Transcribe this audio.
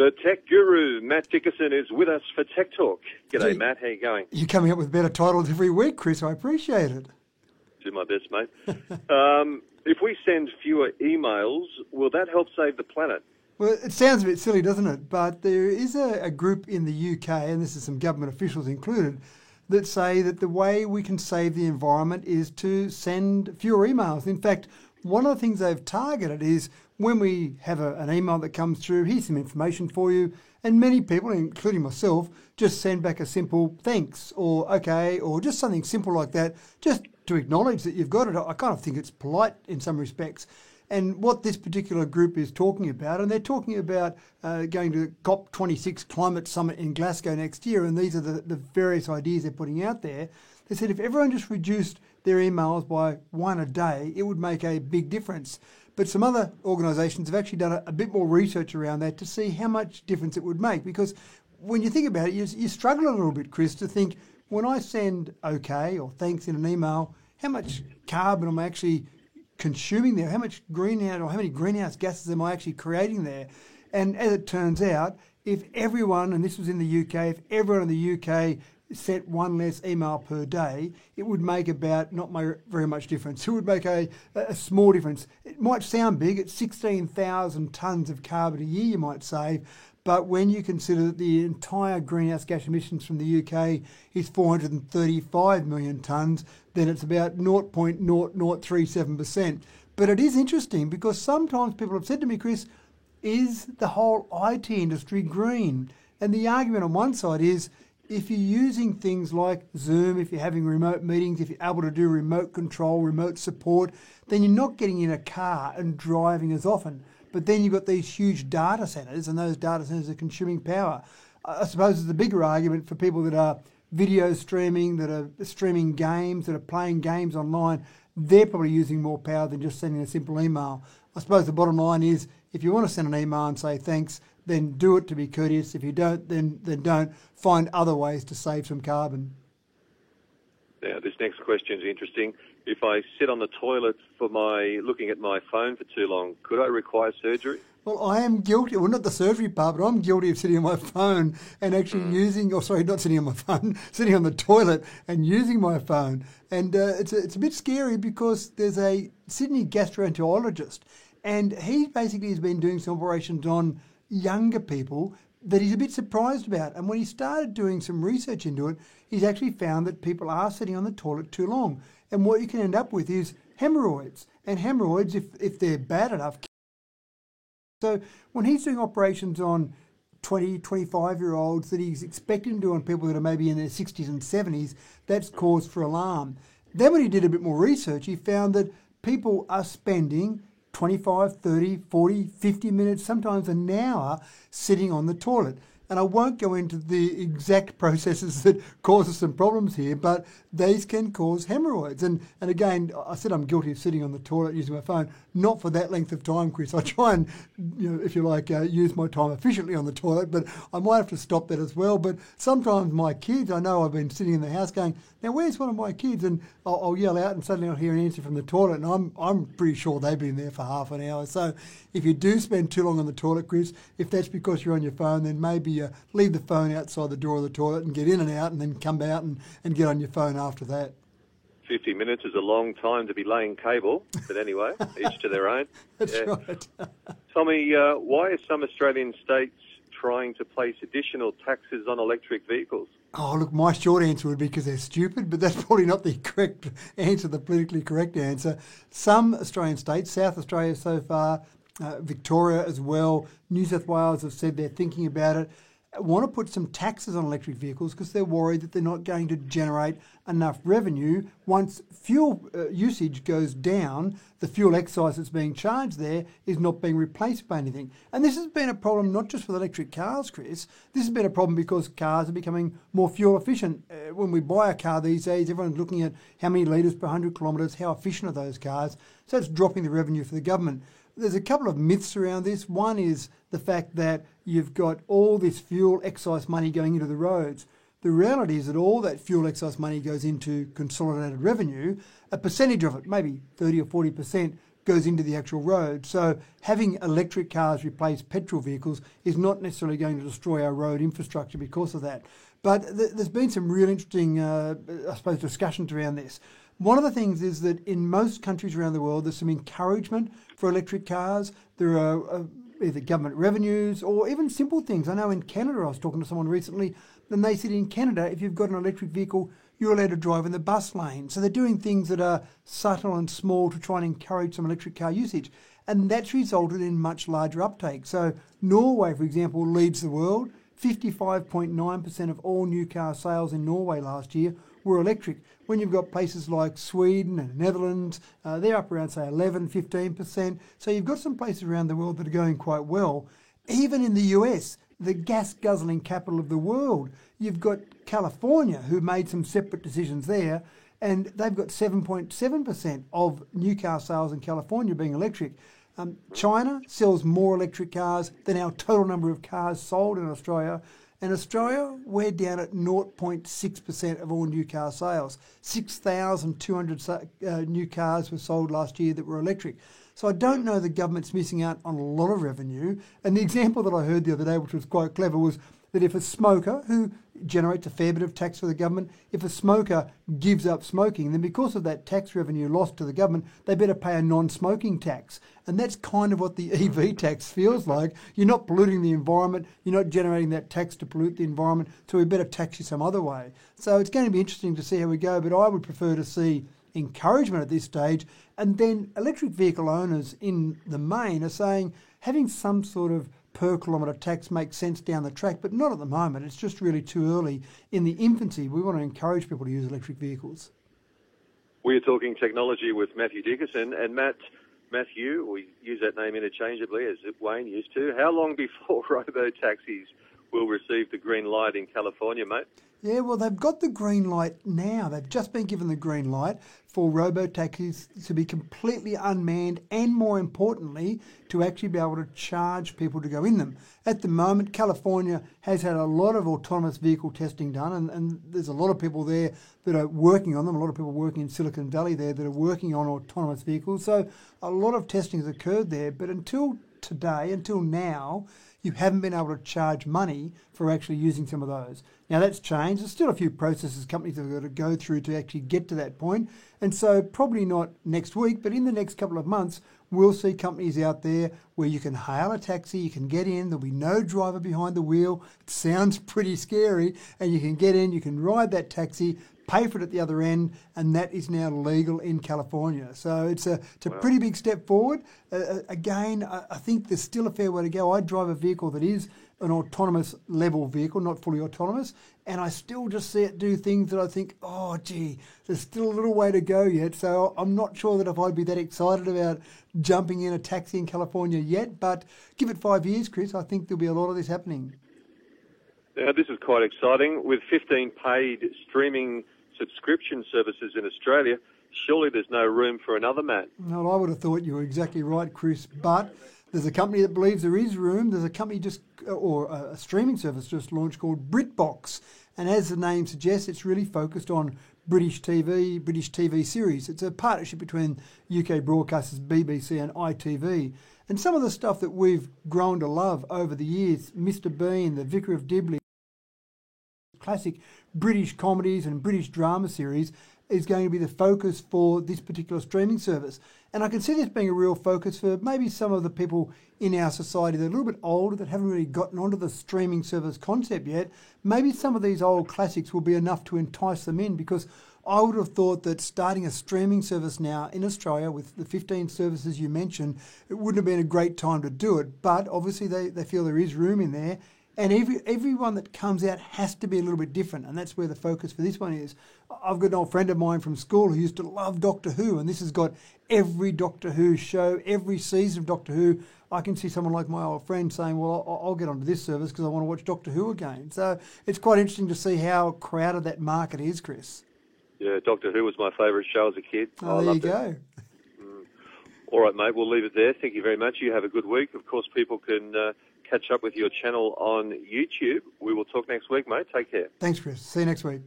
The tech guru, Matt Dickerson, is with us for Tech Talk. G'day, Gee, Matt. How you going? You're coming up with better titles every week, Chris. I appreciate it. Do my best, mate. If we send fewer emails, will that help save the planet? Well, it sounds a bit silly, doesn't it? But there is a group in the UK, and this is some government officials included, that say that the way we can save the environment is to send fewer emails. In fact, one of the things they've targeted is when we have an email that comes through, here's some information for you, and many people, including myself, just send back a simple thanks or okay or just something simple like that, just to acknowledge that you've got it. I kind of think it's polite in some respects. And what this particular group is talking about, and they're talking about going to the COP26 climate summit in Glasgow next year, and these are the various ideas they're putting out there. They said if everyone just reduced their emails by one a day, it would make a big difference. But some other organisations have actually done a bit more research around that to see how much difference it would make. Because when you think about it, you struggle a little bit, Chris, to think, when I send okay or thanks in an email, how much carbon am I actually consuming there? How much greenhouse or how many greenhouse gases am I actually creating there? And as it turns out, if everyone, and this was in the UK, if everyone in the UK sent one less email per day, it would make about very much difference. It would make a small difference. It might sound big, it's 16,000 tonnes of carbon a year you might save, but when you consider that the entire greenhouse gas emissions from the UK is 435 million tonnes, then it's about 0.0037%. But it is interesting because sometimes people have said to me, Chris, is the whole IT industry green? And the argument on one side is, if you're using things like Zoom, if you're having remote meetings, if you're able to do remote control, remote support, then you're not getting in a car and driving as often. But then you've got these huge data centres, and those data centres are consuming power. I suppose it's the bigger argument for people that are video streaming, that are streaming games, that are playing games online. They're probably using more power than just sending a simple email. I suppose the bottom line is, if you want to send an email and say thanks, then do it to be courteous. If you don't, then don't. Find other ways to save some carbon. Now, this next question is interesting. If I sit on the toilet looking at my phone for too long, could I require surgery? Well, I am guilty, well, not the surgery part, but I'm guilty of sitting on my phone and actually not sitting on my phone, sitting on the toilet and using my phone. And it's a bit scary because there's a Sydney gastroenterologist, and he basically has been doing some operations on younger people that he's a bit surprised about. And when he started doing some research into it, he's actually found that people are sitting on the toilet too long. And what you can end up with is hemorrhoids. And hemorrhoids, if they're bad enough. So when he's doing operations on 20, 25-year-olds that he's expecting to do on people that are maybe in their 60s and 70s, that's cause for alarm. Then when he did a bit more research, he found that people are spending 25, 30, 40, 50 minutes, sometimes an hour sitting on the toilet. And I won't go into the exact processes that causes some problems here, but these can cause hemorrhoids. And again, I said I'm guilty of sitting on the toilet using my phone, not for that length of time, Chris. I try and, if you like, use my time efficiently on the toilet, but I might have to stop that as well. But sometimes my kids, I know I've been sitting in the house going, now where's one of my kids? And I'll yell out and suddenly I'll hear an answer from the toilet, and I'm pretty sure they've been there for half an hour. So if you do spend too long on the toilet, Chris, if that's because you're on your phone, then maybe leave the phone outside the door of the toilet and get in and out and then come out and get on your phone after that. 50 minutes is a long time to be laying cable, but anyway, each to their own. That's right. Tommy, why are some Australian states trying to place additional taxes on electric vehicles? Oh, look, my short answer would be because they're stupid, but that's probably not the correct answer, the politically correct answer. Some Australian states, South Australia so far, Victoria as well, New South Wales have said they're thinking about it, want to put some taxes on electric vehicles because they're worried that they're not going to generate enough revenue. Once fuel usage goes down, the fuel excise that's being charged there is not being replaced by anything. And this has been a problem not just with electric cars, Chris. This has been a problem because cars are becoming more fuel efficient. When we buy a car these days, everyone's looking at how many litres per 100 kilometres, how efficient are those cars. So it's dropping the revenue for the government. There's a couple of myths around this. One is the fact that you've got all this fuel excise money going into the roads. The reality is that all that fuel excise money goes into consolidated revenue. A percentage of it, maybe 30 or 40%, goes into the actual road. So having electric cars replace petrol vehicles is not necessarily going to destroy our road infrastructure because of that. But there's been some real interesting, discussions around this. One of the things is that in most countries around the world, there's some encouragement for electric cars. There are either government revenues or even simple things. I know in Canada, I was talking to someone recently, and they said in Canada, if you've got an electric vehicle, you're allowed to drive in the bus lane. So they're doing things that are subtle and small to try and encourage some electric car usage. And that's resulted in much larger uptake. So Norway, for example, leads the world. 55.9% of all new car sales in Norway last year were electric. When you've got places like Sweden and Netherlands, they're up around, say, 11, 15%. So you've got some places around the world that are going quite well. Even in the US, the gas-guzzling capital of the world, you've got California, who made some separate decisions there, and they've got 7.7% of new car sales in California being electric. China sells more electric cars than our total number of cars sold in Australia. In Australia, we're down at 0.6% of all new car sales. 6,200 new cars were sold last year that were electric. So I don't know the government's missing out on a lot of revenue. And the example that I heard the other day, which was quite clever, was that if a smoker, who generates a fair bit of tax for the government, if a smoker gives up smoking, then because of that tax revenue lost to the government, they better pay a non-smoking tax. And that's kind of what the EV tax feels like. You're not polluting the environment, you're not generating that tax to pollute the environment, so we better tax you some other way. So it's going to be interesting to see how we go, but I would prefer to see encouragement at this stage. And then electric vehicle owners in the main are saying having some sort of per kilometre tax makes sense down the track, but not at the moment. It's just really too early in the infancy. We want to encourage people to use electric vehicles. We are talking technology with Matthew Dickerson. And Matthew, we use that name interchangeably as Wayne used to. How long before robo-taxis will receive the green light in California, mate? Yeah, well, they've got the green light now. They've just been given the green light for robo-taxis to be completely unmanned and, more importantly, to actually be able to charge people to go in them. At the moment, California has had a lot of autonomous vehicle testing done, and there's a lot of people there that are working on them, a lot of people working in Silicon Valley there that are working on autonomous vehicles. So a lot of testing has occurred there, but until today, until now, you haven't been able to charge money for actually using some of those. Now that's changed. There's still a few processes companies have got to go through to actually get to that point. And so probably not next week, but in the next couple of months, we'll see companies out there where you can hail a taxi, you can get in, there'll be no driver behind the wheel. It sounds pretty scary. And you can get in, you can ride that taxi, pay for it at the other end, and that is now legal in California. So it's a pretty big step forward. Again, I think there's still a fair way to go. I drive a vehicle that is an autonomous level vehicle, not fully autonomous, and I still just see it do things that I think, oh, gee, there's still a little way to go yet. So I'm not sure that if I'd be that excited about jumping in a taxi in California yet, but give it 5 years, Chris, I think there'll be a lot of this happening. Now, this is quite exciting. With 15 paid streaming subscription services in Australia, surely there's no room for another, Matt. Well, I would have thought you were exactly right, Chris, but there's a company that believes there is room. There's a company or a streaming service just launched called BritBox, and as the name suggests, it's really focused on British TV series. It's a partnership between UK broadcasters BBC and ITV. And some of the stuff that we've grown to love over the years, Mr Bean, The Vicar of Dibley, classic British comedies and British drama series, is going to be the focus for this particular streaming service. And I can see this being a real focus for maybe some of the people in our society that are a little bit older, that haven't really gotten onto the streaming service concept yet. Maybe some of these old classics will be enough to entice them in, because I would have thought that starting a streaming service now in Australia with the 15 services you mentioned, it wouldn't have been a great time to do it. But obviously they feel there is room in there. And everyone that comes out has to be a little bit different, and that's where the focus for this one is. I've got an old friend of mine from school who used to love Doctor Who, and this has got every Doctor Who show, every season of Doctor Who. I can see someone like my old friend saying, well, I'll get onto this service because I want to watch Doctor Who again. So it's quite interesting to see how crowded that market is, Chris. Yeah, Doctor Who was my favourite show as a kid. Oh, there you go. All right, mate, we'll leave it there. Thank you very much. You have a good week. Of course, people can catch up with your channel on YouTube. We will talk next week, mate. Take care. Thanks, Chris. See you next week.